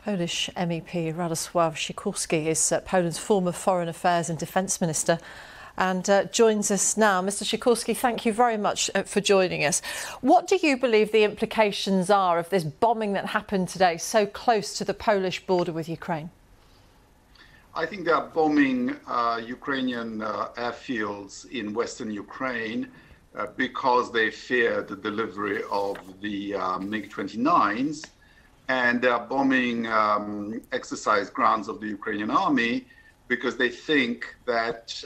Polish MEP Radosław Sikorski is Poland's former Foreign Affairs and Defence Minister and joins us now. Mr Sikorski, thank you very much for joining us. What do you believe the implications are of this bombing that happened today so close to the Polish border with Ukraine? I think they are bombing Ukrainian airfields in western Ukraine because they fear the delivery of the MiG-29s. And they are bombing exercise grounds of the Ukrainian army because they think that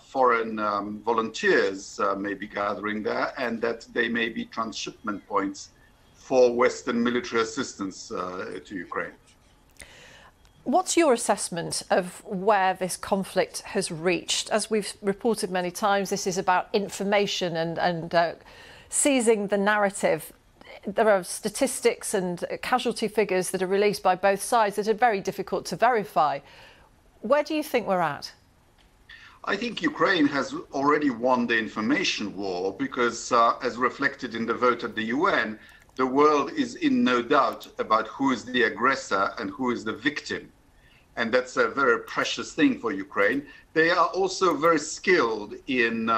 foreign volunteers may be gathering there and that they may be transshipment points for Western military assistance to Ukraine. What's your assessment of where this conflict has reached? As we've reported many times, this is about information and seizing the narrative. There are statistics and casualty figures that are released by both sides that are very difficult to verify. Where do you think we're at? I think Ukraine has already won the information war because, as reflected in the vote at the UN, the world is in no doubt about who is the aggressor and who is the victim. And that's a very precious thing for Ukraine. They are also very skilled in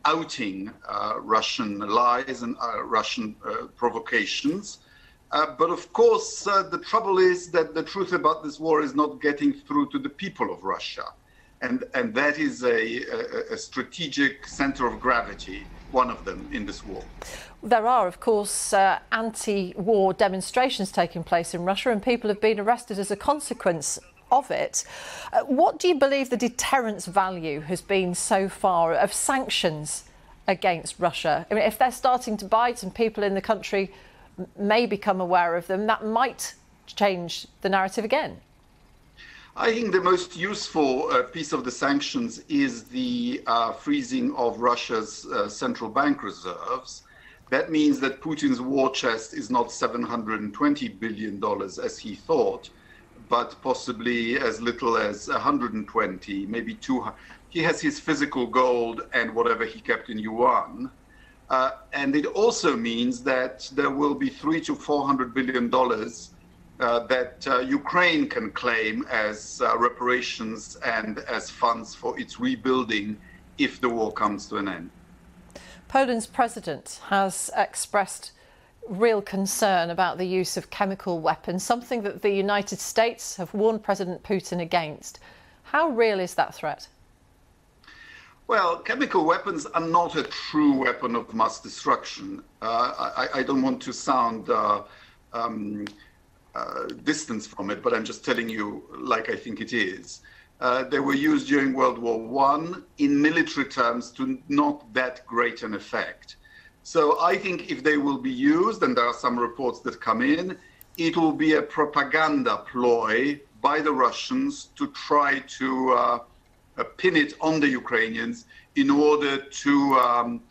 outing Russian lies and Russian provocations. But of course, the trouble is that the truth about this war is not getting through to the people of Russia. And that is a strategic center of gravity, one of them in this war. There are, of course, anti-war demonstrations taking place in Russia, and people have been arrested as a consequence of it. What do you believe the deterrence value has been so far of sanctions against Russia? I mean, if they're starting to bite and people in the country may become aware of them, that might change the narrative again. I think the most useful piece of the sanctions is the freezing of Russia's central bank reserves. That means that Putin's war chest is not $720 billion as he thought, but possibly as little as 120, maybe 200. He has his physical gold and whatever he kept in yuan. And it also means that there will be $300 to $400 billion that Ukraine can claim as reparations and as funds for its rebuilding if the war comes to an end. Poland's president has expressed real concern about the use of chemical weapons, something that the United States have warned President Putin against. How real is that threat? Well, chemical weapons are not a true weapon of mass destruction. I don't want to sound distant from it, but I'm just telling you like I think it is. They were used during World War I in military terms to not that great an effect. So I think if they will be used, and there are some reports that come in, it will be a propaganda ploy by the Russians to try to pin it on the Ukrainians in order to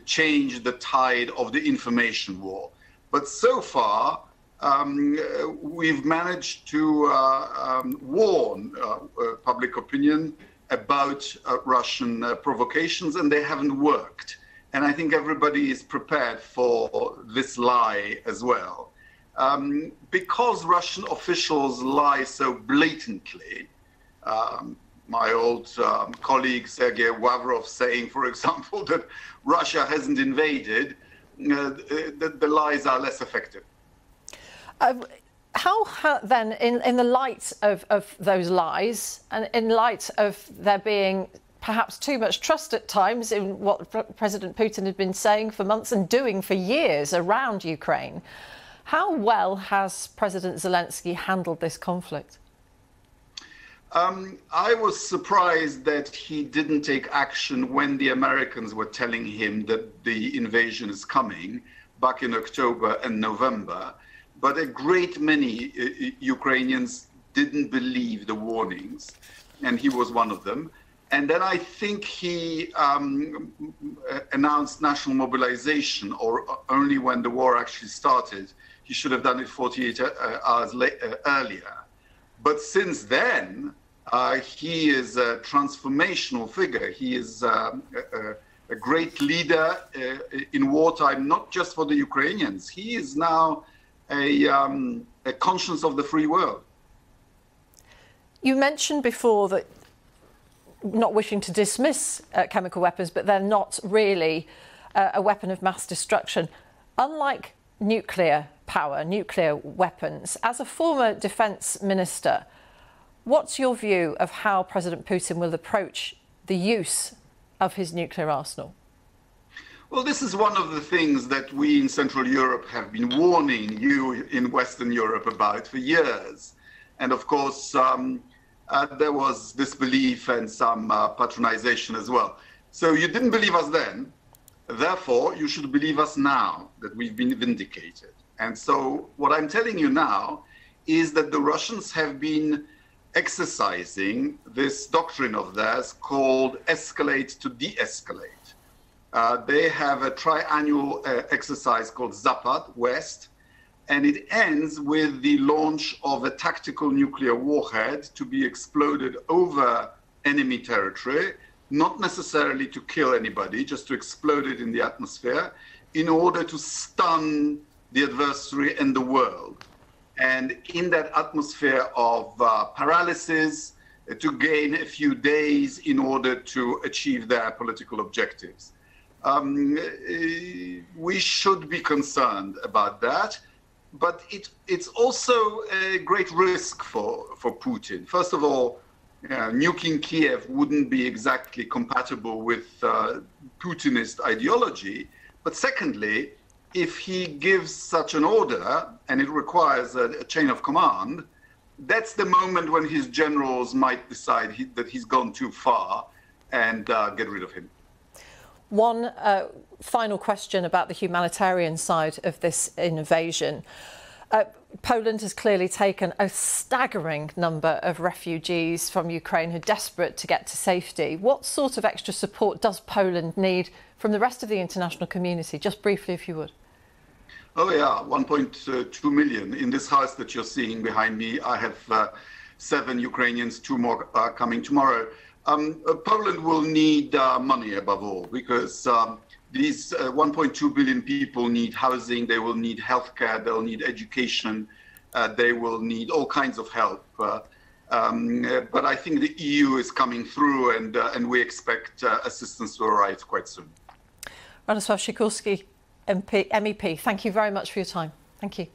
change the tide of the information war. But so far, we've managed to warn public opinion about Russian provocations, and they haven't worked. And I think everybody is prepared for this lie as well. Because Russian officials lie so blatantly, my old colleague Sergei Lavrov saying, for example, that Russia hasn't invaded, the lies are less effective. How then, in the light of those lies, and in light of there being perhaps too much trust at times in what President Putin had been saying for months and doing for years around Ukraine, how well has President Zelensky handled this conflict? I was surprised that he didn't take action when the Americans were telling him that the invasion is coming back in October and November. But a great many Ukrainians didn't believe the warnings, and he was one of them. And then I think he announced national mobilization, or only when the war actually started. He should have done it 48 hours earlier. But since then, he is a transformational figure. He is a great leader in wartime, not just for the Ukrainians. He is now a conscience of the free world. You mentioned before that not wishing to dismiss chemical weapons, but they're not really a weapon of mass destruction. Unlike nuclear power, nuclear weapons, as a former defence minister, what's your view of how President Putin will approach the use of his nuclear arsenal? Well, this is one of the things that we in Central Europe have been warning you in Western Europe about for years. And of course, there was disbelief and some patronization as well. So you didn't believe us then, therefore you should believe us now that we've been vindicated. And so what I'm telling you now is that the Russians have been exercising this doctrine of theirs called escalate to de-escalate. They have a triannual exercise called Zapad, West, and it ends with the launch of a tactical nuclear warhead to be exploded over enemy territory, not necessarily to kill anybody, just to explode it in the atmosphere in order to stun the adversary and the world. And in that atmosphere of paralysis, to gain a few days in order to achieve their political objectives. We should be concerned about that. But it's also a great risk for Putin. First of all, nuking Kiev wouldn't be exactly compatible with Putinist ideology. But secondly, if he gives such an order and it requires a chain of command, that's the moment when his generals might decide that he's gone too far and get rid of him. One final question about the humanitarian side of this invasion. Poland has clearly taken a staggering number of refugees from Ukraine who are desperate to get to safety. What sort of extra support does Poland need from the rest of the international community? Just briefly, if you would. Oh, yeah, 1.2 million. In this house that you're seeing behind me, I have 7 Ukrainians, 2 more are coming tomorrow. Poland will need money above all, because these 1.2 billion people need housing, they will need healthcare, they'll need education, they will need all kinds of help. But I think the EU is coming through, and we expect assistance to arrive quite soon. Radosław Sikorski, MEP, thank you very much for your time. Thank you.